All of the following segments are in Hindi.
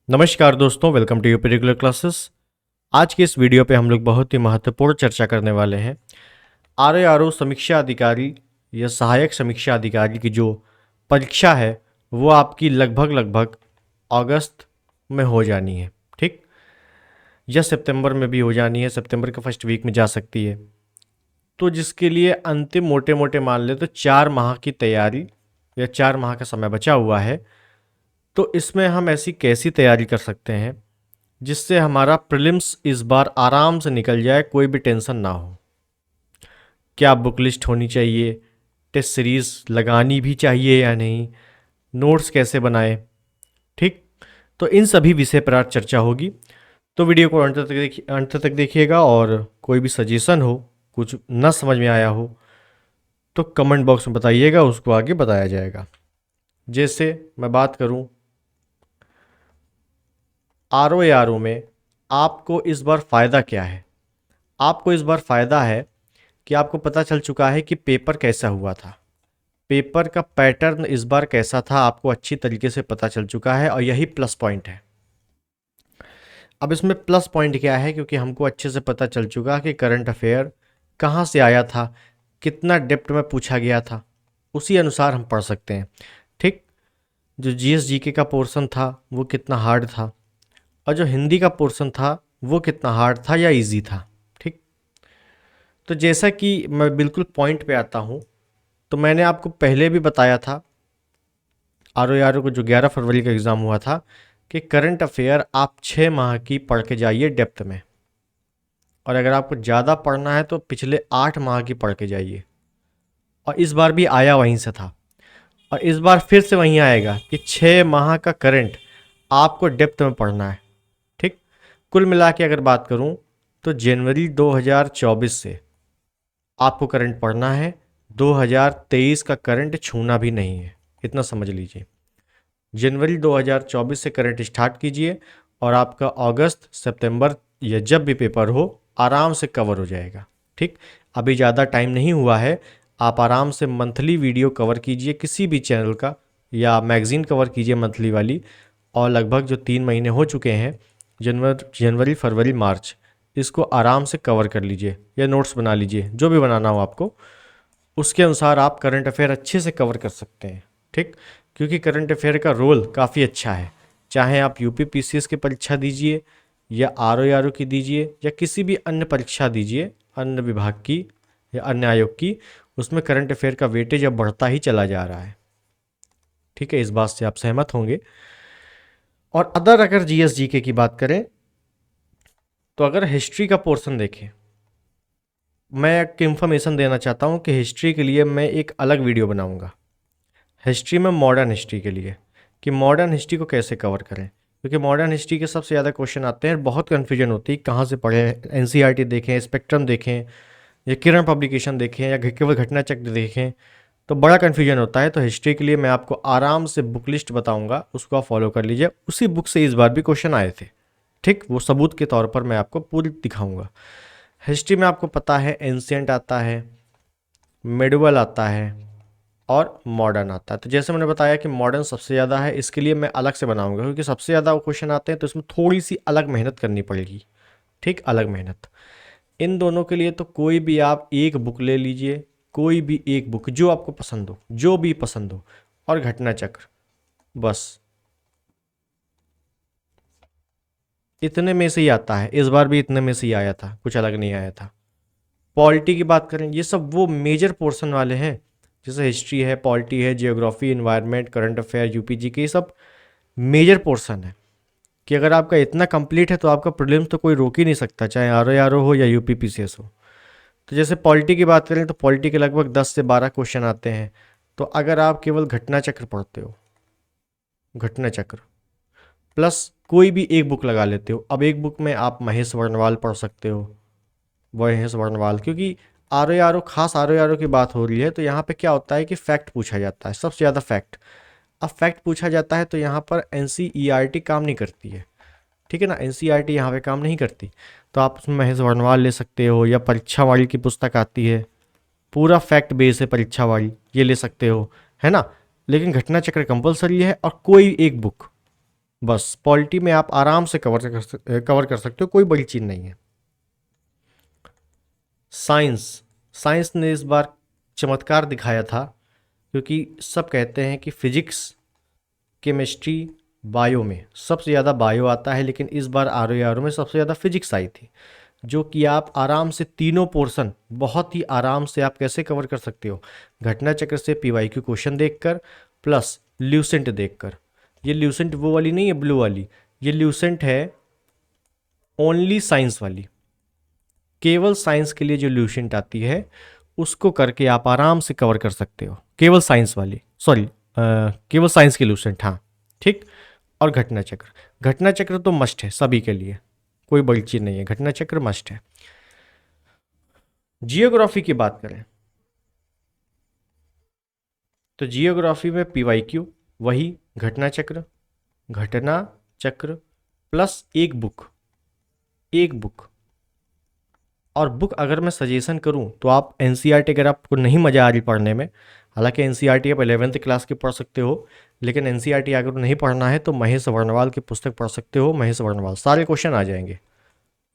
नमस्कार दोस्तों, welcome to UP regular classes. आज के इस वीडियो पे हम लोग बहुत ही महत्वपूर्ण चर्चा करने वाले हैं। आरओ समीक्षा अधिकारी या सहायक समीक्षा अधिकारी की जो परीक्षा है वो आपकी लगभग अगस्त में हो जानी है, ठीक, या सितंबर में भी हो जानी है, सितंबर के फर्स्ट वीक में जा सकती है। तो जिसके लिए अंतिम मोटे मोटे मान ले तो 4 माह की तैयारी या 4 माह का समय बचा हुआ है। तो इसमें हम ऐसी कैसी तैयारी कर सकते हैं जिससे हमारा प्रीलिम्स इस बार आराम से निकल जाए, कोई भी टेंशन ना हो। क्या बुक लिस्ट होनी चाहिए, टेस्ट सीरीज़ लगानी भी चाहिए या नहीं, नोट्स कैसे बनाएं, ठीक। तो इन सभी विषय पर आज चर्चा होगी। तो वीडियो को अंत तक देखिएगा और कोई भी सजेशन हो, कुछ न समझ में आया हो तो कमेंट बॉक्स में बताइएगा, उसको आगे बताया जाएगा। जैसे मैं बात करूं आरओ में आपको इस बार फ़ायदा क्या है। आपको इस बार फ़ायदा है कि आपको पता चल चुका है कि पेपर कैसा हुआ था, पेपर का पैटर्न इस बार कैसा था, आपको अच्छी तरीके से पता चल चुका है और यही प्लस पॉइंट है। अब इसमें प्लस पॉइंट क्या है, क्योंकि हमको अच्छे से पता चल चुका कि करंट अफेयर कहाँ से आया था, कितना डेप्थ में पूछा गया था, उसी अनुसार हम पढ़ सकते हैं, ठीक। जो जीएस जीके का पोर्शन था वो कितना हार्ड था और जो हिंदी का पोर्शन था वो कितना हार्ड था या इजी था, ठीक। तो जैसा कि मैं बिल्कुल पॉइंट पे आता हूँ, तो मैंने आपको पहले भी बताया था आरओ को जो 11 फरवरी का एग्ज़ाम हुआ था कि करंट अफेयर आप 6 माह की पढ़ के जाइए डेप्थ में, और अगर आपको ज़्यादा पढ़ना है तो पिछले 8 माह की पढ़ के जाइए। और इस बार भी आया वहीं से था और इस बार फिर से वहीं आएगा कि 6 माह का करंट आपको डेप्थ में पढ़ना है, ठीक। कुल मिला के अगर बात करूं तो जनवरी 2024 से आपको करंट पढ़ना है, 2023 का करंट छूना भी नहीं है, इतना समझ लीजिए। जनवरी 2024 से करंट स्टार्ट कीजिए और आपका अगस्त सितंबर या जब भी पेपर हो आराम से कवर हो जाएगा, ठीक। अभी ज़्यादा टाइम नहीं हुआ है, आप आराम से मंथली वीडियो कवर कीजिए किसी भी चैनल का, या मैगज़ीन कवर कीजिए मंथली वाली। और लगभग जो 3 महीने हो चुके हैं, जनवरी फरवरी मार्च, इसको आराम से कवर कर लीजिए या नोट्स बना लीजिए, जो भी बनाना हो आपको, उसके अनुसार आप करंट अफेयर अच्छे से कवर कर सकते हैं, ठीक। क्योंकि करंट अफेयर का रोल काफ़ी अच्छा है, चाहे आप यूपी पीसीएस की परीक्षा दीजिए या आरओ की दीजिए या किसी भी अन्य परीक्षा दीजिए, अन्य विभाग की या अन्य आयोग की, उसमें करंट अफेयर का वेटेज अब बढ़ता ही चला जा रहा है, ठीक है। इस बात से आप सहमत होंगे। और अदर अगर जीएस जीके की बात करें तो अगर हिस्ट्री का पोर्शन देखें, मैं एक इन्फॉर्मेशन देना चाहता हूँ कि हिस्ट्री के लिए मैं एक अलग वीडियो बनाऊँगा, हिस्ट्री में मॉडर्न हिस्ट्री के लिए, कि मॉडर्न हिस्ट्री को कैसे कवर करें। क्योंकि मॉडर्न हिस्ट्री के सबसे ज़्यादा क्वेश्चन आते हैं, बहुत कन्फ्यूजन होती है कहाँ से पढ़ें, एनसीईआरटी देखें, स्पेक्ट्रम देखें, या किरण पब्लिकेशन देखें, या केवल घटना चक्र देखें, तो बड़ा कन्फ्यूजन होता है। तो हिस्ट्री के लिए मैं आपको आराम से बुक लिस्ट बताऊँगा, उसको आप फॉलो कर लीजिए। उसी बुक से इस बार भी क्वेश्चन आए थे, ठीक, वो सबूत के तौर पर मैं आपको पूरी दिखाऊँगा। हिस्ट्री में आपको पता है एंशिएंट आता है, मिडिवल आता है और मॉडर्न आता है। तो जैसे मैंने बताया कि मॉडर्न सबसे ज़्यादा है, इसके लिए मैं अलग से बनाऊंगा, क्योंकि सबसे ज़्यादा क्वेश्चन आते हैं तो इसमें थोड़ी सी अलग मेहनत करनी पड़ेगी, ठीक, अलग मेहनत। इन दोनों के लिए तो कोई भी आप एक बुक ले लीजिए, कोई भी एक बुक जो आपको पसंद हो, जो भी पसंद हो, और घटना चक्र, बस इतने में से ही आता है। इस बार भी इतने में से ही आया था, कुछ अलग नहीं आया था। पॉलिटी की बात करें, ये सब वो मेजर पोर्शन वाले हैं, जैसे हिस्ट्री है, पॉलिटी है, geography, environment, current affair, UPG के, ये सब मेजर पोर्शन है कि अगर आपका इतना कंप्लीट है तो आपका प्रीलिम्स तो कोई रोक ही नहीं सकता, चाहे आरओ हो या यूपी पीसीएस हो। तो जैसे पॉलिटी की बात करें तो पॉलिटी के लगभग 10 से 12 क्वेश्चन आते हैं। तो अगर आप केवल घटना चक्र पढ़ते हो, घटना चक्र प्लस कोई भी एक बुक लगा लेते हो, अब एक बुक में आप महेश वर्णवाल पढ़ सकते हो, महेश वर्णवाल, क्योंकि आरओ खास आरओ की बात हो रही है तो यहाँ पे क्या होता है कि फैक्ट पूछा जाता है, सबसे ज़्यादा फैक्ट। अब फैक्ट पूछा जाता है तो यहाँ पर एनसीईआरटी काम नहीं करती है, ठीक है ना, एनसीईआरटी यहाँ पे काम नहीं करती। तो आप उसमें महेश वर्णवाल ले सकते हो, या परीक्षा वाली की पुस्तक आती है, पूरा फैक्ट बेस है परीक्षा वाली, ये ले सकते हो, है ना। लेकिन घटना चक्र कंपलसरी है, और कोई एक बुक बस पॉलिटी में आप आराम से कवर कर सकते हो, कोई बड़ी चीज़ नहीं है। साइंस, साइंस ने इस बार चमत्कार दिखाया था, क्योंकि सब कहते हैं कि फिजिक्स, केमिस्ट्री, बायो में सबसे ज़्यादा बायो आता है, लेकिन इस बार आर में सबसे ज़्यादा फिजिक्स आई थी, जो कि आप आराम से तीनों पोर्शन बहुत ही आराम से आप कैसे कवर कर सकते हो, घटना चक्र से पीवाईक्यू क्वेश्चन देखकर प्लस ल्यूसेंट देखकर। ये ल्यूसेंट वो वाली नहीं है ब्लू वाली, ये ल्यूसेंट है ओनली साइंस वाली, केवल साइंस के लिए जो ल्यूसेंट आती है उसको करके आप आराम से कवर कर सकते हो, केवल साइंस वाली, सॉरी केवल साइंस की ल्यूसेंट, हाँ ठीक। और घटना चक्र, घटना चक्र तो मस्ट है सभी के लिए, कोई बड़ी चीज़ नहीं है, घटना चक्र मस्ट है। जियोग्राफी की बात करें तो जियोग्राफी में पीवाईक्यू वही घटना चक्र प्लस एक बुक। और बुक अगर मैं सजेशन करूं तो आप एनसीईआरटी, अगर आपको नहीं मज़ा आ रही पढ़ने में, हालांकि एनसीईआरटी आप 11th क्लास की पढ़ सकते हो, लेकिन एनसीईआरटी अगर नहीं पढ़ना है तो महेश वर्णवाल की पुस्तक पढ़ सकते हो, महेश वर्णवाल सारे क्वेश्चन आ जाएंगे,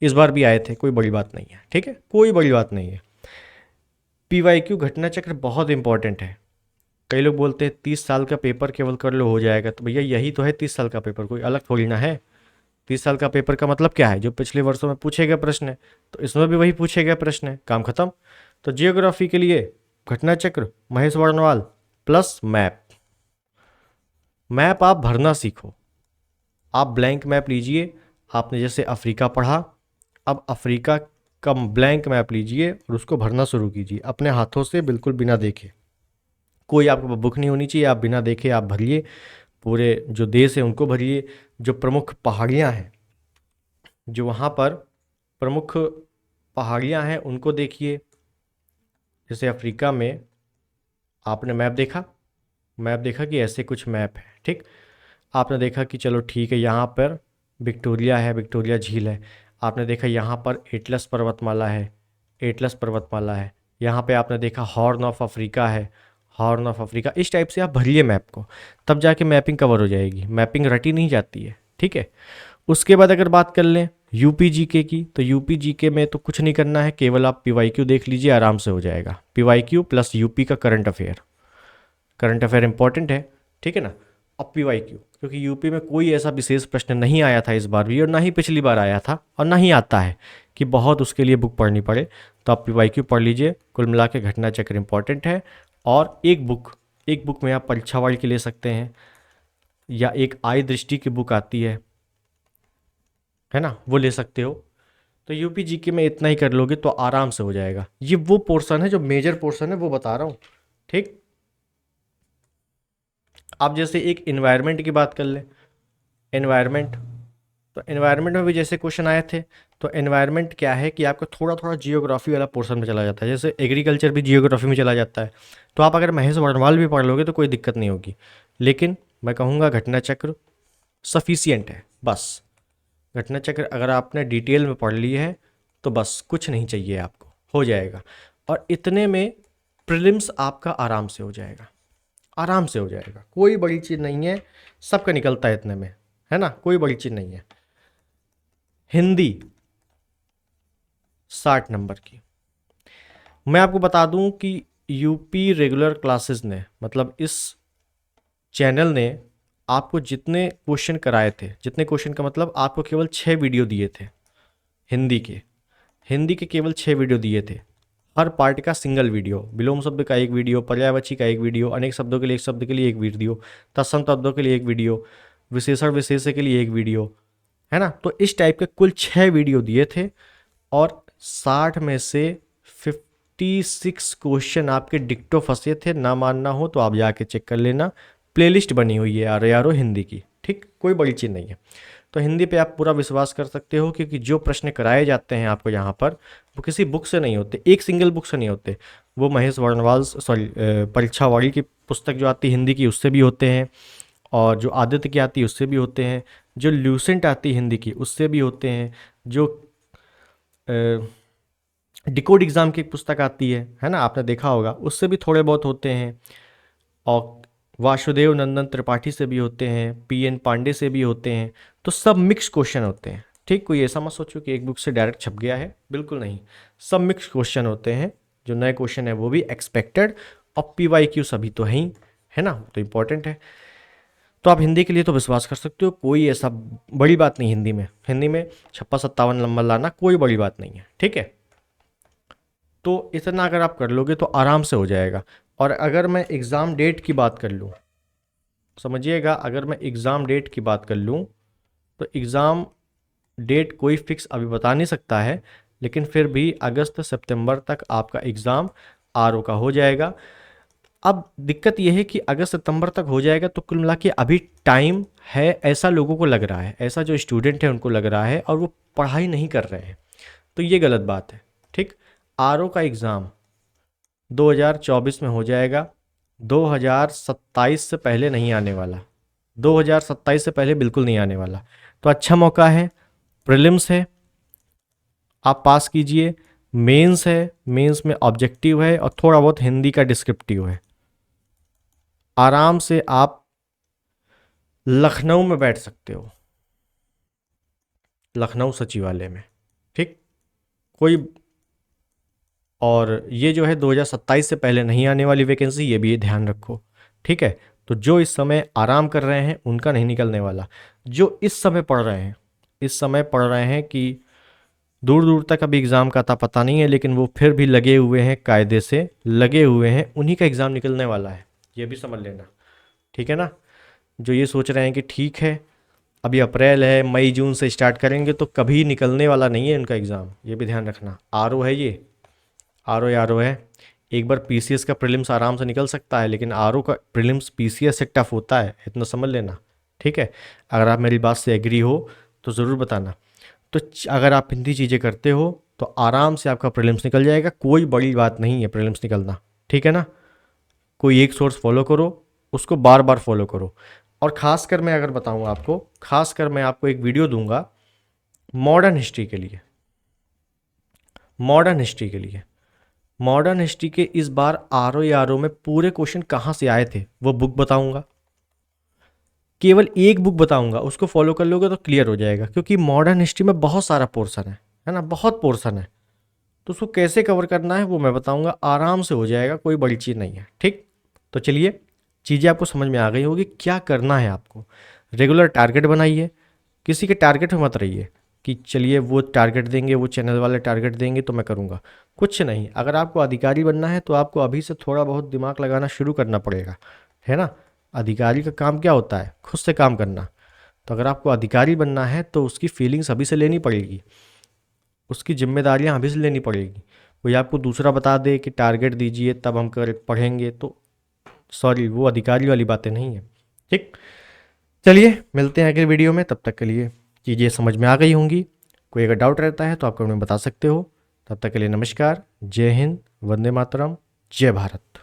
इस बार भी आए थे, कोई बड़ी बात नहीं है, ठीक है, कोई बड़ी बात नहीं है। पीवाईक्यू घटना चक्र बहुत इंपॉर्टेंट है। कई लोग बोलते हैं 30 साल का पेपर केवल कर लो हो जाएगा, तो भैया यही तो है 30 साल का पेपर, कोई अलग थोड़ी ना है। 30 साल का पेपर का मतलब क्या है, जो पिछले वर्षों में पूछे गए प्रश्न है, तो इसमें भी वही पूछे गए प्रश्न है, काम खत्म। तो जियोग्राफी के लिए घटना चक्र, Mahesh Varnwal plus map. Map आप भरना सीखो, आप ब्लैंक मैप लीजिए, आपने जैसे अफ्रीका पढ़ा, अब अफ्रीका का ब्लैंक मैप लीजिए और उसको भरना शुरू कीजिए अपने हाथों से, बिल्कुल बिना देखे, कोई आपको बुक नहीं होनी चाहिए, आप बिना देखे आप भरिए, पूरे जो देश है उनको भरिए, जो प्रमुख पहाड़ियाँ हैं, जो वहाँ पर प्रमुख पहाड़ियाँ हैं उनको देखिए। जैसे अफ्रीका में आपने मैप देखा कि ऐसे कुछ मैप है, ठीक। आपने देखा कि चलो ठीक है, यहाँ पर विक्टोरिया है, विक्टोरिया झील है। आपने देखा यहाँ पर एटलस पर्वतमाला है, एटलस पर्वतमाला है। यहाँ पे आपने देखा हॉर्न ऑफ अफ्रीका है, हॉर्न ऑफ अफ्रीका। इस टाइप से आप भरिए मैप को, तब जाके मैपिंग कवर हो जाएगी, मैपिंग रटी नहीं जाती है, ठीक है। उसके बाद अगर बात कर लें यूपी जीके की, तो यूपी जीके में तो कुछ नहीं करना है, केवल आप पीवाईक्यू देख लीजिए, आराम से हो जाएगा। पीवाईक्यू प्लस यूपी का करंट अफेयर इंपॉर्टेंट है, ठीक है ना। अब पीवाईक्यू, क्योंकि यूपी में कोई ऐसा विशेष प्रश्न नहीं आया था इस बार भी, और ना ही पिछली बार आया था, और ना ही आता है कि बहुत उसके लिए बुक पढ़नी पड़े, तो आप पीवाईक्यू पढ़ लीजिए। कुल मिला के घटना चक्र इंपॉर्टेंट है, और एक बुक में आप परीक्षा वाली की ले सकते हैं, या एक आई दृष्टि की बुक आती है ना, वो ले सकते हो। तो यूपी जीके में इतना ही कर लोगे तो आराम से हो जाएगा। ये वो पोर्शन है जो मेजर पोर्शन है, वो बता रहा हूँ, ठीक। आप जैसे एक इन्वायरमेंट की बात कर लें, एनवायरमेंट, तो एनवायरमेंट में भी जैसे क्वेश्चन आए थे, तो एनवायरमेंट क्या है कि आपका थोड़ा थोड़ा जियोग्राफी वाला पोर्शन में चला जाता है, जैसे एग्रीकल्चर भी जियोग्राफी में चला जाता है। तो आप अगर महेश वर्णवाल भी पढ़ लोगे तो कोई दिक्कत नहीं होगी, लेकिन मैं कहूँगा घटना चक्र सफिशियंट है, बस। घटना चक्र अगर आपने डिटेल में पढ़ ली है तो बस कुछ नहीं चाहिए आपको, हो जाएगा। और इतने में प्रीलिम्स आपका आराम से हो जाएगा, आराम से हो जाएगा, कोई बड़ी चीज़ नहीं है, सबका निकलता है इतने में, है ना, कोई बड़ी चीज़ नहीं है। हिंदी 60 नंबर की, मैं आपको बता दूं कि यूपी रेगुलर क्लासेस ने, मतलब इस चैनल ने आपको जितने क्वेश्चन कराए थे, जितने क्वेश्चन का मतलब आपको केवल 6 वीडियो दिए थे हिंदी के, हिंदी के केवल 6 वीडियो दिए थे, हर पार्ट का सिंगल वीडियो, विलोम शब्द का एक वीडियो, पर्यायवाची का एक वीडियो, अनेक शब्दों के लिए एक शब्द के लिए एक वीडियो, तत्सम शब्दों के लिए एक वीडियो, विशेषण विशेष्य के लिए एक वीडियो, है ना। तो इस टाइप के कुल 6 वीडियो दिए थे, और 60 में से 56 क्वेश्चन आपके डिक्टो फंसे थे, ना मानना हो तो आप जाके चेक कर लेना, प्लेलिस्ट बनी हुई है यारो हिंदी की, ठीक, कोई बड़ी चीज़ नहीं है। तो हिंदी पे आप पूरा विश्वास कर सकते हो, क्योंकि जो प्रश्न कराए जाते हैं आपको यहाँ पर, वो किसी बुक से नहीं होते, एक सिंगल बुक से नहीं होते, वो महेश वर्णवाल, सॉरी परीक्षा वाली की पुस्तक जो आती है हिंदी की उससे भी होते हैं, और जो आदित्य की आती है उससे भी होते हैं, जो ल्यूसेंट आती है हिंदी की उससे भी होते हैं, जो डिकोड एग्ज़ाम की एक पुस्तक आती है ना, आपने देखा होगा, उससे भी थोड़े बहुत होते हैं। और वासुदेव नंदन त्रिपाठी से भी होते हैं, पीएन पांडे से भी होते हैं। तो सब मिक्स क्वेश्चन होते हैं। ठीक, कोई ऐसा मत सोचो कि एक बुक से डायरेक्ट छप गया है, बिल्कुल नहीं। सब मिक्स क्वेश्चन होते हैं। जो नए क्वेश्चन है वो भी एक्सपेक्टेड, और PYQ सभी तो हैं ही, है ना, तो इम्पोर्टेंट है। तो आप हिंदी के लिए तो विश्वास कर सकते हो, कोई ऐसा बड़ी बात नहीं। हिंदी में 56-57 नंबर लाना कोई बड़ी बात नहीं है, ठीक है। तो इतना अगर आप कर लोगे तो आराम से हो जाएगा। और अगर मैं एग्ज़ाम डेट की बात कर लूँ, समझिएगा, अगर मैं एग्ज़ाम डेट की बात कर लूँ तो एग्ज़ाम डेट कोई फिक्स अभी बता नहीं सकता है, लेकिन फिर भी अगस्त सितंबर तक आपका एग्ज़ाम RO का हो जाएगा। अब दिक्कत यह है कि अगस्त सितंबर तक हो जाएगा, तो कुल मिला के अभी टाइम है, ऐसा लोगों को लग रहा है, ऐसा जो स्टूडेंट है उनको लग रहा है, और वो पढ़ाई नहीं कर रहे हैं। तो ये गलत बात है। ठीक, RO का एग्ज़ाम 2024 में हो जाएगा, 2027 से पहले नहीं आने वाला, 2027 से पहले बिल्कुल नहीं आने वाला। तो अच्छा मौका है, प्रीलिम्स है, आप पास कीजिए। मेंस है, मेंस में ऑब्जेक्टिव है और थोड़ा बहुत हिंदी का डिस्क्रिप्टिव है। आराम से आप लखनऊ में बैठ सकते हो, लखनऊ सचिवालय में। ठीक, कोई, और ये जो है 2027 से पहले नहीं आने वाली वैकेंसी, ये भी ध्यान रखो, ठीक है। तो जो इस समय आराम कर रहे हैं उनका नहीं निकलने वाला। जो इस समय पढ़ रहे हैं, इस समय पढ़ रहे हैं कि दूर दूर तक अभी एग्ज़ाम का था पता नहीं है, लेकिन वो फिर भी लगे हुए हैं, कायदे से लगे हुए हैं, उन्हीं का एग्ज़ाम निकलने वाला है, ये भी समझ लेना, ठीक है ना। जो ये सोच रहे हैं कि ठीक है अभी अप्रैल है, मई जून से स्टार्ट करेंगे, तो कभी निकलने वाला नहीं है इनका एग्ज़ाम, ये भी ध्यान रखना। RO है ये, RO है। एक बार PCS का प्रीलिम्स आराम से निकल सकता है, लेकिन RO का प्रीलिम्स PCS से टफ होता है, इतना समझ लेना, ठीक है। अगर आप मेरी बात से एग्री हो तो ज़रूर बताना। तो अगर आप हिंदी चीज़ें करते हो तो आराम से आपका प्रीलिम्स निकल जाएगा, कोई बड़ी बात नहीं है प्रीलिम्स निकलना, ठीक है ना। कोई एक सोर्स फॉलो करो, उसको बार बार फॉलो करो। और ख़ासकर मैं अगर बताऊँ आपको, ख़ासकर मैं आपको एक वीडियो दूंगा मॉडर्न हिस्ट्री के लिए, मॉडर्न हिस्ट्री के लिए। मॉडर्न हिस्ट्री के इस बार RO में पूरे क्वेश्चन कहाँ से आए थे वो बुक बताऊंगा, केवल एक बुक बताऊंगा, उसको फॉलो कर लोगे तो क्लियर हो जाएगा। क्योंकि मॉडर्न हिस्ट्री में बहुत सारा पोर्शन है ना, बहुत पोर्शन है। तो उसको कैसे कवर करना है वो मैं बताऊंगा, आराम से हो जाएगा, कोई बड़ी चीज़ नहीं है, ठीक। तो चलिए, चीज़ें आपको समझ में आ गई होगी क्या करना है आपको। रेगुलर टारगेट बनाइए, किसी के टारगेट में मत रहिए कि चलिए वो टारगेट देंगे, वो चैनल वाले टारगेट देंगे तो मैं करूँगा, कुछ नहीं। अगर आपको अधिकारी बनना है तो आपको अभी से थोड़ा बहुत दिमाग लगाना शुरू करना पड़ेगा, है ना। अधिकारी का काम क्या होता है, खुद से काम करना। तो अगर आपको अधिकारी बनना है तो उसकी फीलिंग्स अभी से लेनी पड़ेगी, उसकी जिम्मेदारियां अभी से लेनी पड़ेगी। कोई आपको दूसरा बता दे कि टारगेट दीजिए तब हम कर पढ़ेंगे, तो सॉरी, वो अधिकारी वाली बातें नहीं है, ठीक। चलिए मिलते हैं अगले वीडियो में, तब तक के लिए चीज़ें समझ में आ गई होंगी। कोई अगर डाउट रहता है तो आप कमेंट में बता सकते हो। तब तक के लिए नमस्कार, जय हिंद, वंदे मातरम, जय भारत।